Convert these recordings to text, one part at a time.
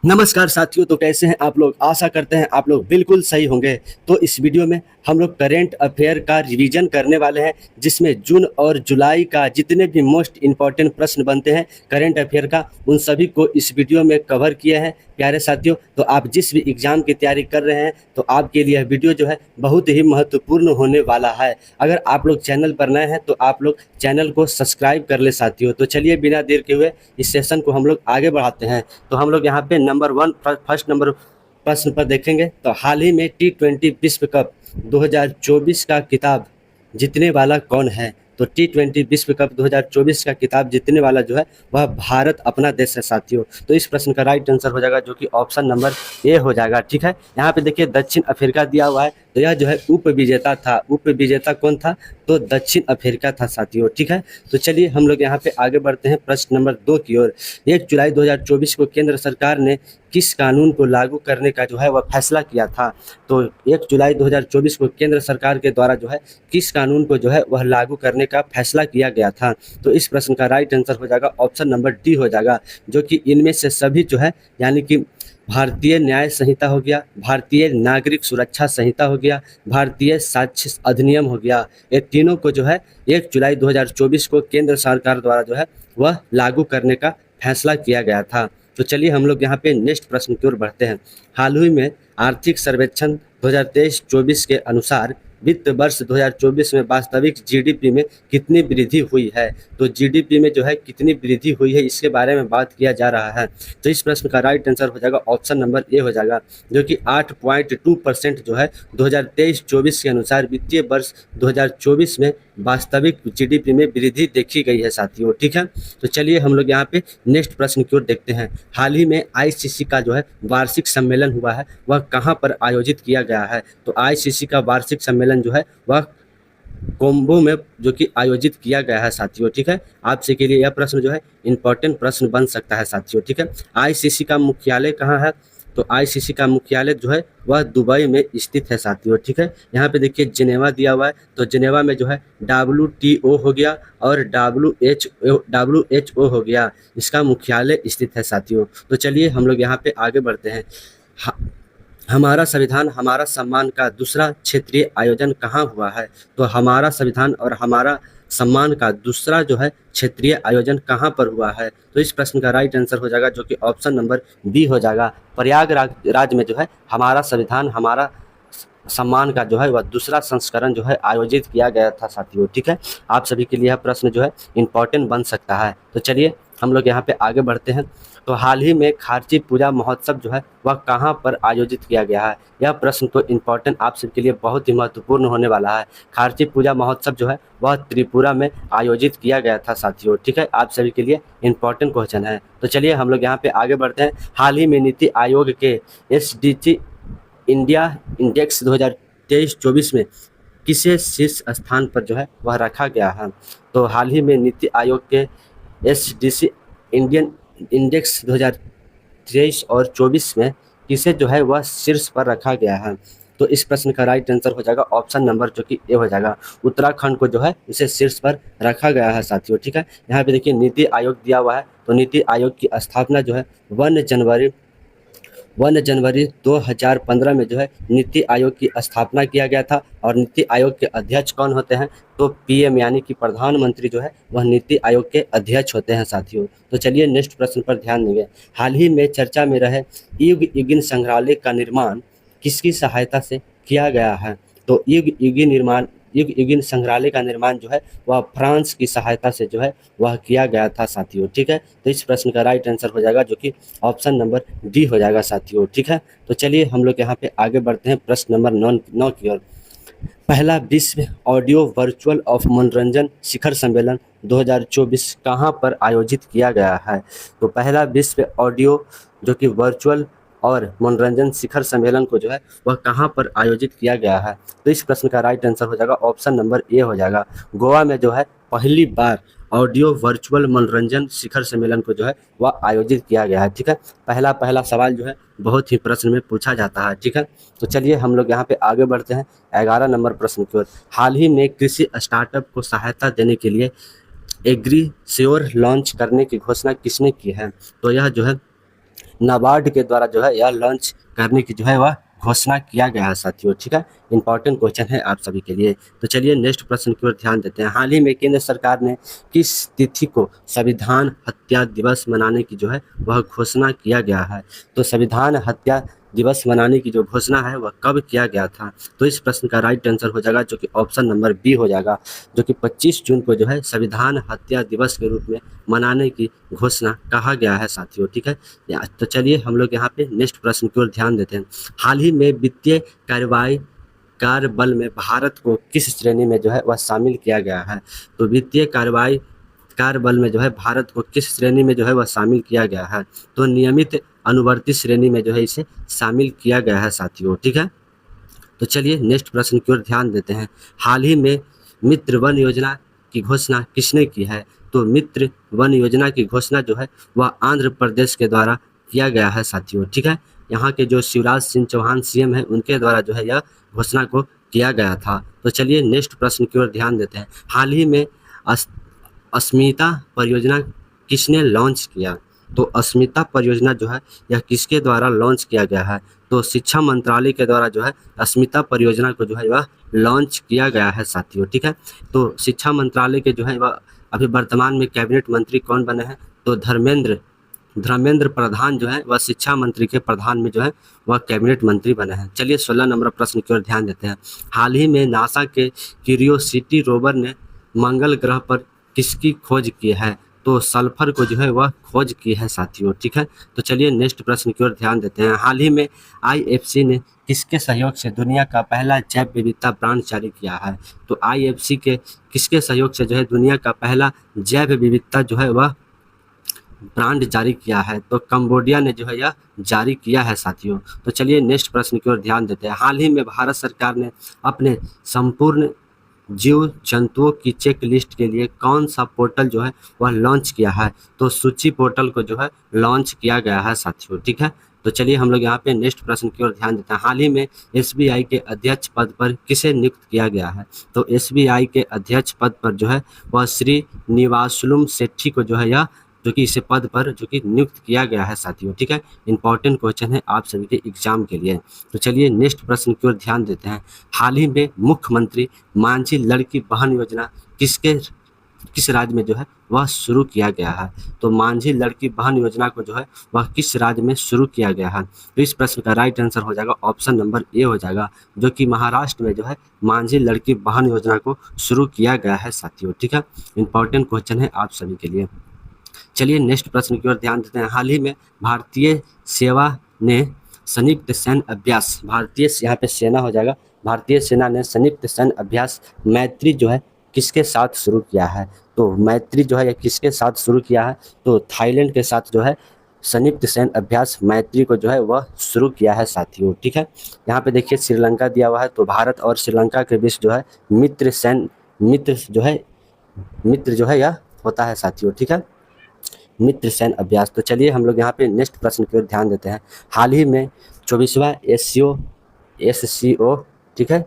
नमस्कार साथियों, तो कैसे हैं आप लोग। आशा करते हैं आप लोग बिल्कुल सही होंगे। तो इस वीडियो में हम लोग करेंट अफेयर का रिवीजन करने वाले हैं, जिसमें जून और जुलाई का जितने भी मोस्ट इम्पॉर्टेंट प्रश्न बनते हैं करेंट अफेयर का, उन सभी को इस वीडियो में कवर किए हैं। प्यारे साथियों, तो आप जिस भी एग्ज़ाम की तैयारी कर रहे हैं तो आपके लिए यह वीडियो जो है बहुत ही महत्वपूर्ण होने वाला है। अगर आप लोग चैनल पर नए हैं तो आप लोग चैनल को सब्सक्राइब कर ले साथियों। तो चलिए बिना देर के हुए इस सेशन को हम लोग आगे बढ़ाते हैं। तो हम लोग यहाँ पे नंबर वन फर्स्ट नंबर प्रश्न पर देखेंगे। तो हाल ही में T20 विश्व कप 2024 का खिताब जीतने वाला कौन है। तो T20 विश्व कप 2024 का खिताब जीतने वाला जो है वह भारत अपना देश है साथियों। तो इस प्रश्न का राइट आंसर हो जाएगा जो कि ऑप्शन नंबर ए हो जाएगा। ठीक है, यहाँ पे देखिए दक्षिण अफ्रीका दिया हुआ है, तो यह जो है उप विजेता था। उप विजेता कौन था? तो दक्षिण अफ्रीका था साथियों। ठीक है, तो चलिए हम लोग यहाँ पे आगे बढ़ते हैं प्रश्न नंबर 2 की ओर। 1 जुलाई 2024 को केंद्र सरकार ने किस कानून को लागू करने का जो है वह फैसला किया था। तो 1 जुलाई 2024 को केंद्र सरकार के द्वारा जो है किस कानून को जो है वह लागू करने का फैसला किया गया था। तो इस प्रश्न का राइट आंसर हो जाएगा ऑप्शन नंबर डी हो जाएगा, जो कि इनमें से सभी जो है यानी कि भारतीय न्याय संहिता हो गया, भारतीय नागरिक सुरक्षा संहिता हो गया, भारतीय साक्ष्य अधिनियम हो गया। ये तीनों को जो है 1 जुलाई 2024 को केंद्र सरकार द्वारा जो है वह लागू करने का फैसला किया गया था। तो चलिए हम लोग यहाँ पे नेक्स्ट प्रश्न की ओर बढ़ते हैं। हाल ही में आर्थिक सर्वेक्षण 2023-24 के अनुसार वित्त वर्ष 2024 में वास्तविक जीडीपी में कितनी वृद्धि हुई है। तो जीडीपी में जो है कितनी वृद्धि हुई है इसके बारे में बात किया जा रहा है। तो इस प्रश्न का राइट आंसर हो जाएगा ऑप्शन नंबर ए हो जाएगा, जो कि 8.2% जो है 2023-24 के अनुसार वित्तीय वर्ष 2024 में वास्तविक जीडीपी में वृद्धि देखी गई है साथियों। ठीक है, तो चलिए हम लोग यहाँ पे नेक्स्ट प्रश्न की ओर देखते हैं। हाल ही में आईसीसी का जो है वार्षिक सम्मेलन हुआ है, वह कहाँ पर आयोजित किया गया है। तो आईसीसी का वार्षिक सम्मेलन जो है वह कोलंबो में जो कि आयोजित किया गया है साथियों। ठीक है, आपसे के लिए यह प्रश्न जो है इंपॉर्टेंट प्रश्न बन सकता है साथियों। ठीक है, आईसीसी का मुख्यालय कहाँ है। तो आईसीसी का मुख्यालय जो है वह दुबई में स्थित है साथियों। ठीक है, यहाँ पे देखिए जिनेवा दिया हुआ है, तो जिनेवा में जो है WTO हो गया और WHO हो गया, इसका मुख्यालय स्थित है साथियों। तो चलिए हम लोग यहाँ पे आगे बढ़ते हैं। हमारा संविधान हमारा सम्मान का दूसरा क्षेत्रीय आयोजन कहाँ हुआ है। तो हमारा संविधान और हमारा सम्मान का दूसरा जो है क्षेत्रीय आयोजन कहाँ पर हुआ है। तो इस प्रश्न का राइट आंसर हो जाएगा जो कि ऑप्शन नंबर बी हो जाएगा। प्रयागराज में जो है हमारा संविधान हमारा सम्मान का जो है वह दूसरा संस्करण जो है आयोजित किया गया था साथियों। ठीक है, आप सभी के लिए यह प्रश्न जो है इम्पॉर्टेंट बन सकता है। तो चलिए हम लोग यहाँ पे आगे बढ़ते हैं। तो हाल ही में खारची पूजा महोत्सव जो है वह कहाँ पर आयोजित किया गया है। यह प्रश्न तो इम्पॉर्टेंट आप सबके लिए बहुत ही महत्वपूर्ण होने वाला है। खारची पूजा महोत्सव जो है वह त्रिपुरा में आयोजित किया गया था साथियों। ठीक है, आप सभी के लिए इम्पॉर्टेंट क्वेश्चन है। तो चलिए हम लोग यहाँ पे आगे बढ़ते हैं। हाल ही में नीति आयोग के SDG इंडिया इंडेक्स 2023-24 में किसे शीर्ष स्थान पर जो है वह रखा गया है। तो हाल ही में नीति आयोग के SDC इंडियन इंडेक्स 2023 और 24 में किसे जो है वह शीर्ष पर रखा गया है। तो इस प्रश्न का राइट आंसर हो जाएगा ऑप्शन नंबर जो कि ए हो जाएगा। उत्तराखंड को जो है इसे शीर्ष पर रखा गया है साथियों। ठीक है, यहाँ पे देखिए नीति आयोग दिया हुआ है, तो नीति आयोग की स्थापना जो है 1 जनवरी 2015 में जो है नीति आयोग की स्थापना किया गया था। और नीति आयोग के अध्यक्ष कौन होते हैं। तो PM यानी कि प्रधानमंत्री जो है वह नीति आयोग के अध्यक्ष होते हैं साथियों। तो चलिए नेक्स्ट प्रश्न पर ध्यान देंगे। हाल ही में चर्चा में रहे युग युगिन संग्रहालय का निर्माण किसकी सहायता से किया गया है। तो युग युगिन संग्रहालय का निर्माण जो है वह फ्रांस की सहायता से जो है वह किया गया था साथियों। ठीक है, तो इस प्रश्न का राइट आंसर हो जाएगा जो कि ऑप्शन नंबर डी हो जाएगा साथियों। ठीक है, तो चलिए हम लोग यहाँ पे आगे बढ़ते हैं प्रश्न नंबर 9 की ओर। पहला विश्व ऑडियो वर्चुअल ऑफ मनोरंजन शिखर सम्मेलन 2024 कहाँ पर आयोजित किया गया है। तो पहला विश्व ऑडियो जो कि वर्चुअल और मनोरंजन शिखर सम्मेलन को जो है वह कहाँ पर आयोजित किया गया है। तो इस प्रश्न का राइट आंसर हो जाएगा ऑप्शन नंबर ए हो जाएगा। गोवा में जो है पहली बार ऑडियो वर्चुअल मनोरंजन शिखर सम्मेलन को जो है वह आयोजित किया गया है। ठीक है, पहला सवाल जो है बहुत ही प्रश्न में पूछा जाता है। ठीक है, तो चलिए हम लोग यहाँ पे आगे बढ़ते हैं 11 नंबर प्रश्न की ओर। हाल ही में कृषि स्टार्टअप को सहायता देने के लिए एग्रीश्योर लॉन्च करने की घोषणा किसने की है। तो यह जो है नाबार्ड के द्वारा जो है यह लॉन्च करने की जो है वह घोषणा किया गया है साथियों। ठीक है, इंपॉर्टेंट क्वेश्चन है आप सभी के लिए। तो चलिए नेक्स्ट प्रश्न की ओर ध्यान देते हैं। हाल ही में केंद्र सरकार ने किस तिथि को संविधान हत्या दिवस मनाने की जो है वह घोषणा किया गया है? तो संविधान हत्या दिवस मनाने की जो घोषणा है वह कब किया गया था? तो इस प्रश्न का राइट आंसर हो जाएगा जो कि ऑप्शन नंबर बी हो जाएगा, जो कि 25 जून को जो है संविधान हत्या दिवस के रूप में मनाने की घोषणा कहा गया है साथियों। ठीक है, तो चलिए हम लोग यहाँ पे नेक्स्ट प्रश्न की ओर ध्यान देते हैं। हाल ही में वित्तीय कार्रवाई कार्यबल में भारत को किस श्रेणी में जो है वह शामिल किया गया है? तो वित्तीय कार्रवाई कार्यबल में जो है भारत को किस श्रेणी में जो है वह शामिल किया गया है? तो नियमित अनुवर्ती श्रेणी में जो है इसे शामिल किया गया है साथियों। ठीक है, तो चलिए नेक्स्ट प्रश्न की ओर ध्यान देते हैं। हाल ही में मित्र वन योजना की घोषणा किसने की है? तो मित्र वन योजना की घोषणा जो है वह आंध्र प्रदेश के द्वारा किया गया है साथियों। ठीक है, यहाँ के जो शिवराज सिंह चौहान सीएम है उनके द्वारा जो है यह घोषणा को किया गया था। तो चलिए नेक्स्ट प्रश्न की ओर ध्यान देते हैं। हाल ही में अस्मिता परियोजना किसने लॉन्च किया? तो अस्मिता परियोजना जो है यह किसके द्वारा लॉन्च किया गया है? तो शिक्षा मंत्रालय के द्वारा जो है अस्मिता परियोजना को जो है वह लॉन्च किया गया है साथियों। ठीक है, तो शिक्षा मंत्रालय के जो है वह अभी वर्तमान में कैबिनेट मंत्री कौन बने हैं? तो धर्मेंद्र प्रधान जो है वह शिक्षा मंत्री के प्रधान में जो है वह कैबिनेट मंत्री बने हैं। चलिए 16 नंबर प्रश्न की ओर ध्यान देते हैं। हाल ही में नासा के क्यूरियोसिटी रोवर ने मंगल ग्रह पर किसकी खोज की है? तो सल्फर को जो है वह खोज की है साथियों। ठीक है, तो चलिए नेक्स्ट प्रश्न की ओर ध्यान देते हैं। हाल ही में आईएफसी ने किसके सहयोग से दुनिया का पहला जैव विविधता ब्रांड जारी किया है? तो आईएफसी के किसके सहयोग से जो है दुनिया का पहला जैव विविधता जो है वह ब्रांड जारी किया है? तो कंबोडिया ने जो है यह जारी किया है साथियों। तो चलिए नेक्स्ट प्रश्न की ओर ध्यान देते हैं। हाल ही में भारत सरकार ने अपने संपूर्ण जीव जंतुओं की चेक लिस्ट के लिए कौन सा पोर्टल जो है वह लॉन्च किया है? तो सूची पोर्टल को जो है लॉन्च किया गया है साथियों। ठीक है, तो चलिए हम लोग यहाँ पे नेक्स्ट प्रश्न की ओर ध्यान देते हैं। हाल ही में एसबीआई के अध्यक्ष पद पर किसे नियुक्त किया गया है? तो एसबीआई के अध्यक्ष पद पर जो है वह श्री निवासुलम सेठी को जो है यह जो कि इसे पद पर जो कि नियुक्त किया गया है साथियों। ठीक है, इंपॉर्टेंट क्वेश्चन है आप सभी के एग्जाम के लिए। तो चलिए नेक्स्ट प्रश्न की ओर ध्यान देते हैं। हाल ही में मुख्यमंत्री मांझी लड़की बहन योजना किस राज्य में जो है वह शुरू किया गया है? तो मांझी लड़की बहन योजना को जो है वह किस राज्य में शुरू किया गया है? तो इस प्रश्न का राइट आंसर हो जाएगा ऑप्शन नंबर ए हो जाएगा, जो कि महाराष्ट्र में जो है मांझी लड़की बहन योजना को शुरू किया गया है साथियों। ठीक है, इंपॉर्टेंट क्वेश्चन है आप सभी के लिए। चलिए नेक्स्ट प्रश्न की ओर ध्यान देते हैं। हाल ही में भारतीय सेवा ने संयुक्त सैन्य अभ्यास, यहाँ पे सेना हो जाएगा, भारतीय सेना ने संयुक्त सैन्य अभ्यास मैत्री जो है किसके साथ शुरू किया है? तो मैत्री जो है किसके साथ शुरू किया है? तो थाईलैंड के साथ जो है संयुक्त सैन्य अभ्यास मैत्री को जो है वह शुरू किया है साथियों। ठीक है, यहाँ पे देखिए श्रीलंका दिया हुआ है, तो भारत और श्रीलंका के बीच जो है मित्र जो है यह होता है साथियों। ठीक है, मित्र सैन्य अभ्यास। तो चलिए हम लोग यहाँ पे नेक्स्ट प्रश्न की ओर ध्यान देते हैं। हाल ही में 24वां एससीओ ठीक है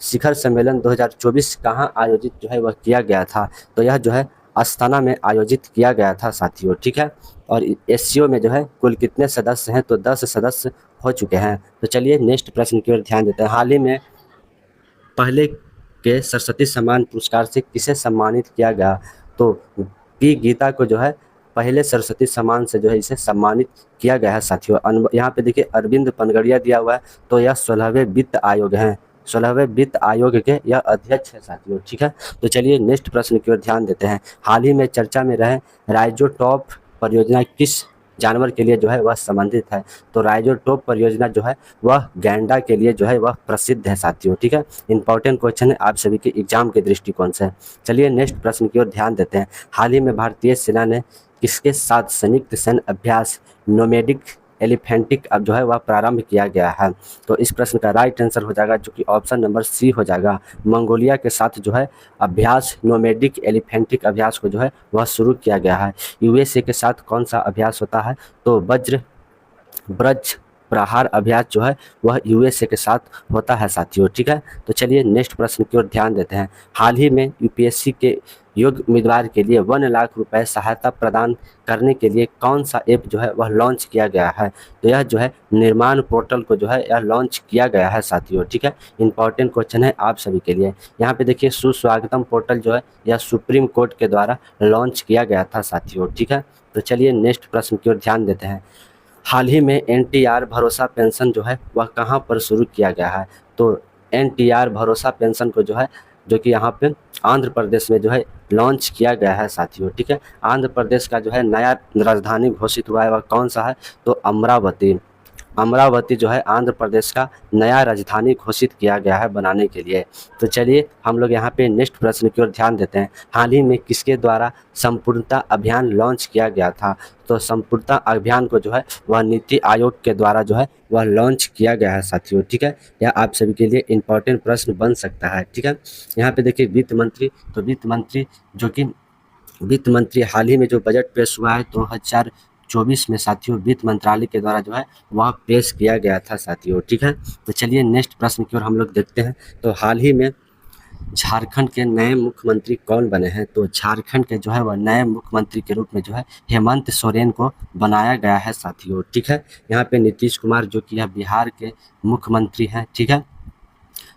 शिखर सम्मेलन 2024 कहाँ आयोजित जो है वह किया गया था? तो यह जो है अस्थाना में आयोजित किया गया था साथियों। ठीक है, और एससीओ में जो है कुल कितने सदस्य हैं? तो 10 सदस्य हो चुके हैं। तो चलिए नेक्स्ट प्रश्न की ओर ध्यान देते हैं। हाल ही में पहले के सरस्वती सम्मान पुरस्कार से किसे सम्मानित किया गया? तो पी गीता को जो है पहले सरस्वती सम्मान से जो है इसे सम्मानित किया गया है साथियों। यहाँ पे देखिए अरविंद पनगड़िया दिया हुआ है, तो यह 16वें वित्त आयोग हैं, 16वें वित्त आयोग के यह अध्यक्ष है साथियों। ठीक है, तो चलिए नेक्स्ट प्रश्न की ओर ध्यान देते हैं। हाल ही में चर्चा में रहे राइजोटॉप परियोजना किस जानवर के लिए जो है वह संबंधित है? तो राइजोटॉप परियोजना जो है वह गैंडा के लिए जो है वह प्रसिद्ध है साथियों। ठीक है, इंपॉर्टेंट क्वेश्चन है आप सभी के एग्जाम के दृष्टिकोण से। चलिए नेक्स्ट प्रश्न की ओर ध्यान देते हैं। हाल ही में भारतीय सेना ने किसके साथ संयुक्त सैन्य अभ्यास नोमैडिक एलिफेंटिक अब जो है वह प्रारंभ किया गया है? तो इस प्रश्न का राइट आंसर हो जाएगा जो कि ऑप्शन नंबर सी हो जाएगा। मंगोलिया के साथ जो है अभ्यास नोमैडिक एलिफेंटिक अभ्यास को जो है वह शुरू किया गया है। यूएसए के साथ कौन सा अभ्यास होता है? तो ब्रज प्रहार अभ्यास जो है वह यूएसए के साथ होता है साथियों। ठीक है, तो चलिए नेक्स्ट प्रश्न की ओर ध्यान देते हैं। हाल ही में योग्य उम्मीदवार के लिए 1 लाख रुपए सहायता प्रदान करने के लिए कौन सा ऐप जो है वह लॉन्च किया गया है। तो यह जो है निर्माण पोर्टल को जो है यह लॉन्च किया गया है साथियों, ठीक है। इंपॉर्टेंट क्वेश्चन है आप सभी के लिए। यहाँ पे देखिए सुस्वागतम पोर्टल जो है यह सुप्रीम कोर्ट के द्वारा लॉन्च किया गया था साथियों, ठीक है। तो चलिए नेक्स्ट प्रश्न की ओर ध्यान देते हैं। हाल ही में एनटीआर भरोसा पेंशन जो है वह कहाँ पर शुरू किया गया है। तो एनटीआर भरोसा पेंशन को जो है जो कि यहाँ पे आंध्र प्रदेश में जो है लॉन्च किया गया है साथियों, ठीक है। आंध्र प्रदेश का जो है नया राजधानी घोषित हुआ है वह कौन सा है। तो अमरावती। अमरावती जो है आंध्र प्रदेश का नया राजधानी घोषित किया गया है बनाने के लिए। तो चलिए हम लोग यहाँ पे नेक्स्ट प्रश्न की ओर ध्यान देते हैं। हाल ही में किसके द्वारा संपूर्णता अभियान लॉन्च किया गया था। तो संपूर्णता अभियान को जो है वह नीति आयोग के द्वारा जो है वह लॉन्च किया गया है साथियों, ठीक है। यह आप सभी के लिए इंपॉर्टेंट प्रश्न बन सकता है, ठीक है। यहाँ पे देखिए वित्त मंत्री, तो वित्त मंत्री जो कि वित्त मंत्री हाल ही में जो बजट पेश हुआ है 2024 में साथियों वित्त मंत्रालय के द्वारा जो है वह पेश किया गया था साथियों, ठीक है। तो चलिए नेक्स्ट प्रश्न की ओर हम लोग देखते हैं। तो हाल ही में झारखंड के नए मुख्यमंत्री कौन बने हैं। तो झारखंड के जो है वह नए मुख्यमंत्री के रूप में जो है हेमंत सोरेन को बनाया गया है साथियों, ठीक है। यहाँ पे नीतीश कुमार जो कि यह बिहार के मुख्यमंत्री हैं, ठीक है।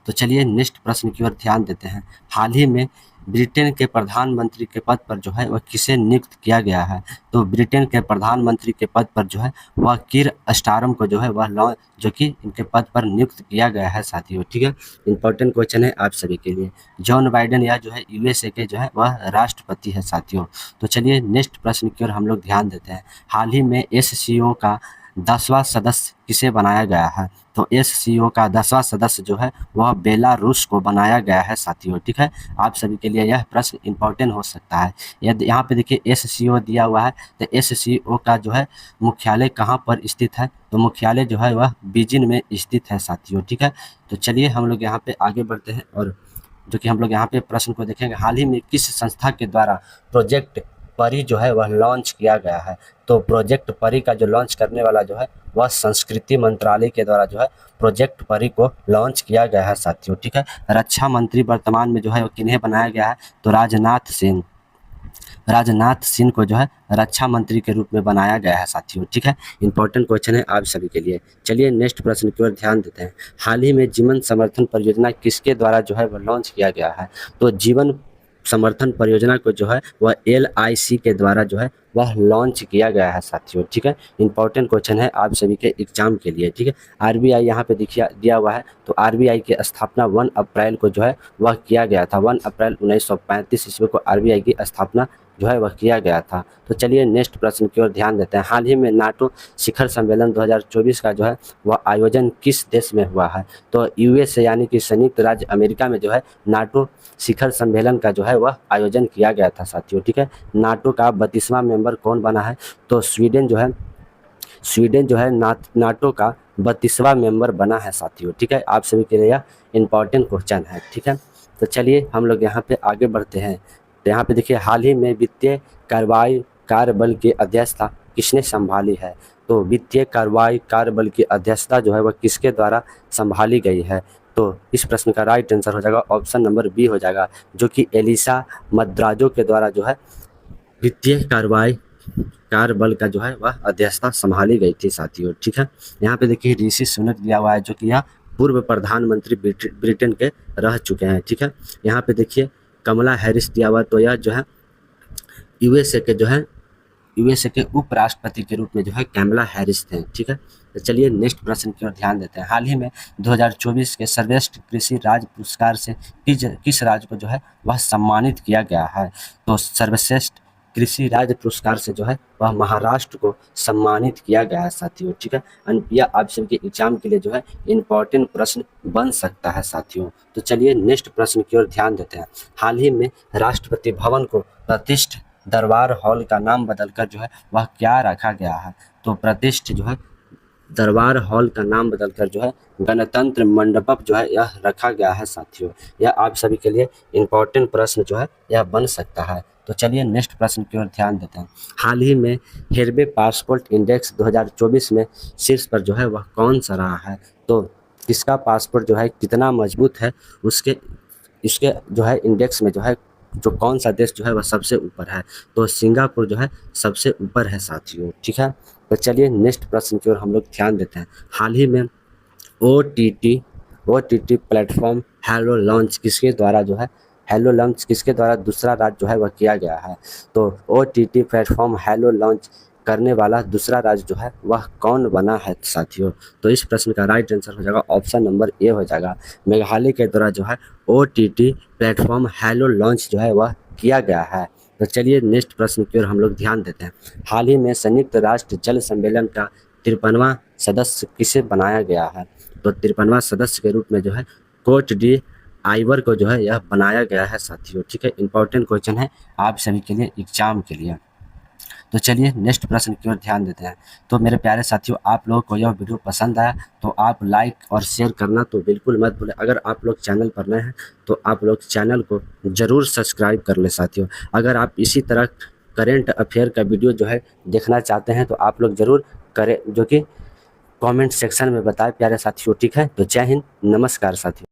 तो चलिए नेक्स्ट प्रश्न की ओर ध्यान देते हैं। हाल ही में ब्रिटेन के प्रधानमंत्री के पद पर जो है वह किसे नियुक्त किया गया है। तो ब्रिटेन के प्रधानमंत्री के पद पर जो है वह कीर स्टारम को जो है वह जो कि इनके पद पर नियुक्त किया गया है साथियों, ठीक है। इंपॉर्टेंट क्वेश्चन है आप सभी के लिए। जॉन बाइडेन या जो है यूएसए के जो है वह राष्ट्रपति है साथियों। तो चलिए नेक्स्ट प्रश्न की ओर हम लोग ध्यान देते हैं। हाल ही में एससीओ का 10वां सदस्य किसे बनाया गया है। तो एससीओ का 10वां सदस्य जो है वह बेलारूस को बनाया गया है साथियों, ठीक है। आप सभी के लिए यह प्रश्न इंपॉर्टेंट हो सकता है। यदि यहाँ पे देखिए एससीओ दिया हुआ है तो एससीओ का जो है मुख्यालय कहाँ पर स्थित है। तो मुख्यालय जो है वह बीजिंग में स्थित है साथियों, ठीक है। तो चलिए हम लोग यहाँ पे आगे बढ़ते हैं और जो कि हम लोग यहाँ पे प्रश्न को देखेंगे। हाल ही में किस संस्था के द्वारा प्रोजेक्ट परी जो है वह लॉन्च किया गया है। तो प्रोजेक्ट परी का जो लॉन्च करने वाला जो है वह संस्कृति मंत्रालय के द्वारा जो है प्रोजेक्ट परी को लॉन्च किया गया है साथियों, ठीक है। रक्षा मंत्री वर्तमान में जो है वो किन्हें बनाया गया है। तो राजनाथ सिंह को जो है रक्षा मंत्री के रूप में बनाया गया है साथियों, ठीक है। इंपॉर्टेंट क्वेश्चन है आप सभी के लिए। चलिए नेक्स्ट प्रश्न की ओर ध्यान देते हैं। हाल ही में जीवन समर्थन परियोजना किसके द्वारा जो है वह लॉन्च किया गया है। तो जीवन समर्थन परियोजना को जो है वह LIC के द्वारा जो है वह लॉन्च किया गया है साथियों, ठीक है। इंपॉर्टेंट क्वेश्चन है आप सभी के एग्जाम के लिए, ठीक है। RBI यहाँ पे देखिए दिया हुआ है। तो RBI की स्थापना 1 अप्रैल को जो है वह किया गया था। 1 अप्रैल 1935 ईस्वी को RBI की स्थापना जो है वह किया गया था। तो चलिए नेक्स्ट प्रश्न की ओर ध्यान देते हैं। हाल ही में नाटो शिखर सम्मेलन 2024 का जो है वह आयोजन किस देश में हुआ है। तो USA यानी कि संयुक्त राज्य अमेरिका में जो है नाटो शिखर सम्मेलन का जो है वह आयोजन किया गया था साथियों, ठीक है। नाटो का 32वां मेंबर कौन बना है। तो स्वीडन जो है नाटो का 32वां मेंबर बना है साथियों, ठीक है। आप सभी के लिए यह इंपॉर्टेंट क्वेश्चन है, ठीक है। तो चलिए हम लोग यहाँ पे आगे बढ़ते हैं। तो यहाँ पे देखिए हाल ही में वित्तीय कार्रवाई कार्यबल की अध्यक्षता किसने संभाली है। तो वित्तीय कार्रवाई कार्यबल की अध्यक्षता जो है वह किसके द्वारा संभाली गई है। तो इस प्रश्न का राइट आंसर हो जाएगा ऑप्शन नंबर बी हो जाएगा, जो कि एलिसा मद्राजो के द्वारा जो है वित्तीय कार्रवाई कार्यबल का जो है वह अध्यक्षता संभाली गई थी साथियों, ठीक है। यहाँ पे देखिए ऋषि सुनक दिया हुआ है जो कि यह पूर्व प्रधानमंत्री ब्रिटेन के रह चुके हैं, ठीक है। यहाँ पे देखिए कमला हैरिस दिया हुआ, तो यह जो है यूएसए के उपराष्ट्रपति के रूप में जो है कमला हैरिस थे, ठीक है। तो चलिए नेक्स्ट प्रश्न की ओर ध्यान देते हैं। हाल ही में 2024 के सर्वश्रेष्ठ कृषि राज्य पुरस्कार से किस राज्य को जो है वह सम्मानित किया गया है। तो सर्वश्रेष्ठ कृषि राज्य पुरस्कार से जो है वह महाराष्ट्र को सम्मानित किया गया है साथियों, ठीक है। यह आप सबके एग्जाम के लिए जो है इंपॉर्टेंट प्रश्न बन सकता है साथियों। तो चलिए नेक्स्ट प्रश्न की ओर ध्यान देते हैं। हाल ही में राष्ट्रपति भवन को प्रतिष्ठित दरबार हॉल का नाम बदलकर जो है वह क्या रखा गया है। तो प्रतिष्ठित जो है दरबार हॉल का नाम बदलकर जो है गणतंत्र मंडपम जो है यह रखा गया है साथियों। यह आप सभी के लिए इंपॉर्टेंट प्रश्न जो है यह बन सकता है। तो चलिए नेक्स्ट प्रश्न की ओर ध्यान देते हैं। हाल ही में हेरबे पासपोर्ट इंडेक्स 2024 में शीर्ष पर जो है वह कौन सा रहा है। तो किसका पासपोर्ट जो है कितना मजबूत है इसके जो है इंडेक्स में जो है जो कौन सा देश जो है वह सबसे ऊपर है, तो सिंगापुर जो है सबसे ऊपर है साथियों, ठीक है। तो चलिए नेक्स्ट प्रश्न की ओर हम लोग ध्यान देते हैं। हाल ही में OTT प्लेटफॉर्म हेलो लॉन्च किसके द्वारा जो है, हेलो लॉन्च किसके द्वारा दूसरा राज्य जो है वह किया गया है, तो OTT प्लेटफॉर्म हेलो लॉन्च करने वाला दूसरा राज्य जो है वह कौन बना है साथियों। तो इस प्रश्न का राइट आंसर हो जाएगा ऑप्शन नंबर ए हो जाएगा। मेघालय के द्वारा जो है OTT प्लेटफॉर्म हेलो लॉन्च जो है वह किया गया है। तो चलिए नेक्स्ट प्रश्न की ओर हम लोग ध्यान देते हैं। हाल ही में संयुक्त राष्ट्र जल सम्मेलन का 53वां सदस्य किसे बनाया गया है, तो 53वां सदस्य के रूप में जो है कोट डी आइवर को जो है यह बनाया गया है साथियों, ठीक है। इंपॉर्टेंट क्वेश्चन है आप सभी के लिए एग्जाम के लिए। तो चलिए नेक्स्ट प्रश्न की ओर ध्यान देते हैं। तो मेरे प्यारे साथियों, आप लोगों को यह वीडियो पसंद आया तो आप लाइक और शेयर करना तो बिल्कुल मत भूलें। अगर आप लोग चैनल पर नए हैं तो आप लोग चैनल को ज़रूर सब्सक्राइब कर लें साथियों। अगर आप इसी तरह करेंट अफेयर का वीडियो जो है देखना चाहते हैं तो आप लोग ज़रूर करें, जो कि कमेंट सेक्शन में बताएं प्यारे साथियों, ठीक है। तो जय हिंद, नमस्कार साथियों।